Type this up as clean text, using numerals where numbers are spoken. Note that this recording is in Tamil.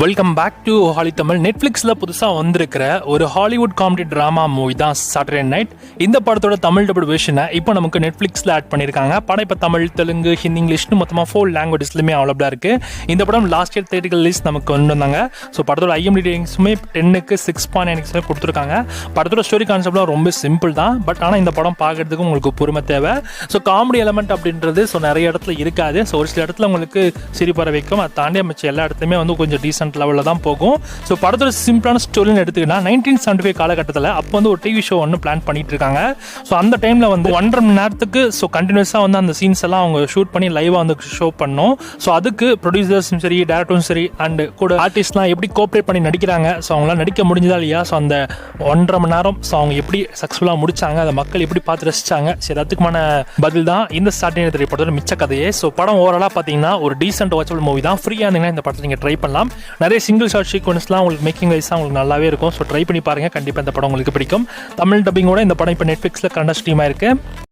Welcome back to Holly Tamil. நெட்ஃப்ளிக்ஸில் புதுசாக வந்திருக்கிற ஒரு ஹாலிவுட் காமெடி ட்ராமா மூவி தான் சாட்டர்டே நைட். இந்த படத்தோட தமிழ் டபுள் வெர்ஷனை இப்போ நமக்கு நெட்ஃப்ளிக்ஸில் ஆட் பண்ணியிருக்காங்க. படம் இப்போ தமிழ், தெலுங்கு, ஹிந்தி, இங்கிலீஷ்னு மொத்தமாக 4 லாங்குவேஜஸ்லையுமே அவைலபிளாக இருக்குது. இந்த படம் லாஸ்ட் இயர் தேட்டர்கள் லிஸ்ட் நமக்கு கொண்டு வந்தாங்க. ஸோ படத்தோட IMDb ரேட்டிங்ஸுமே 10க்கு 6.9 கொடுத்துருக்காங்க. படத்தோட ஸ்டோரி கான்செப்ட்லாம் ரொம்ப சிம்பிள் தான். பட் ஆனால் இந்த படம் பார்க்குறதுக்கு உங்களுக்கு பொறுமை தேவை. ஸோ காமெடி எலமெண்ட் அப்படின்றது நிறைய இடத்துல இருக்காது. ஸோ ஒரு சில இடத்துல உங்களுக்கு சிரிப்பற வைக்கும். அதை தாண்டி அமைச்சு எல்லா இடத்துலையுமே கொஞ்சம் டீசென்ட் லெவலில் தான் போகும். ஸோ படத்தோட சிம்பிளான ஸ்டோரின்னு எடுத்துக்கிட்டா 1975 காலகட்டத்தில் அப்போ ஒரு டிவி ஷோ ஒன்று பிளான் பண்ணிட்டு இருக்காங்க. ஸோ அந்த டைமில் 1.5 மணி நேரத்துக்கு கண்டினியூஸாக அந்த சீன்ஸ் எல்லாம் அவங்க ஷூட் பண்ணி லைவாக ஷோ பண்ணோம். ஸோ அதுக்கு ப்ரொடியூசர்ஸும் சரி, டேரக்டரும் சரி, அண்ட் கூட ஆர்டிஸ்ட்லாம் எப்படி கோஆப்ரேட் பண்ணி நடிக்கிறாங்க, ஸோ அவங்களாம் நடிக்க முடிஞ்சதா இல்லையா, ஸோ அந்த 1.5 மணி நேரம் ஸோ அவங்க எப்படி சக்ஸஸ்ஃபுல்லாக முடிச்சாங்க, அதை மக்கள் எப்படி பார்த்து ரசிச்சாங்க, சரி அதுக்குமான பதில் தான் இந்த சாட்டர்டே நைட் படத்தோட மிச்ச கதையே. ஸோ படம் ஓவராலாக பார்த்தீங்கன்னா ஒரு டீசென்ட் வாட்சபிள் மூவி தான். ஃப்ரீயாக இருந்தீங்கன்னா இந்த படத்தை நீங்கள் ட்ரை பண்ணலாம். நிறைய சிங்கிள் ஷாட் சீக்வன்ஸ்லாம் உங்களுக்கு மேக்கிங் வைஸாக உங்களுக்கு நல்லாவே இருக்கும். ஸோ ட்ரை பண்ணி பாருங்கள், கண்டிப்பாக இந்த படம் உங்களுக்கு பிடிக்கும். தமிழ் டப்பிங்கோட இந்த படம் இப்போ நெட்ஃப்ளிக்ஸில் கரண்டாக ஸ்ட்ரீமாக இருக்குது.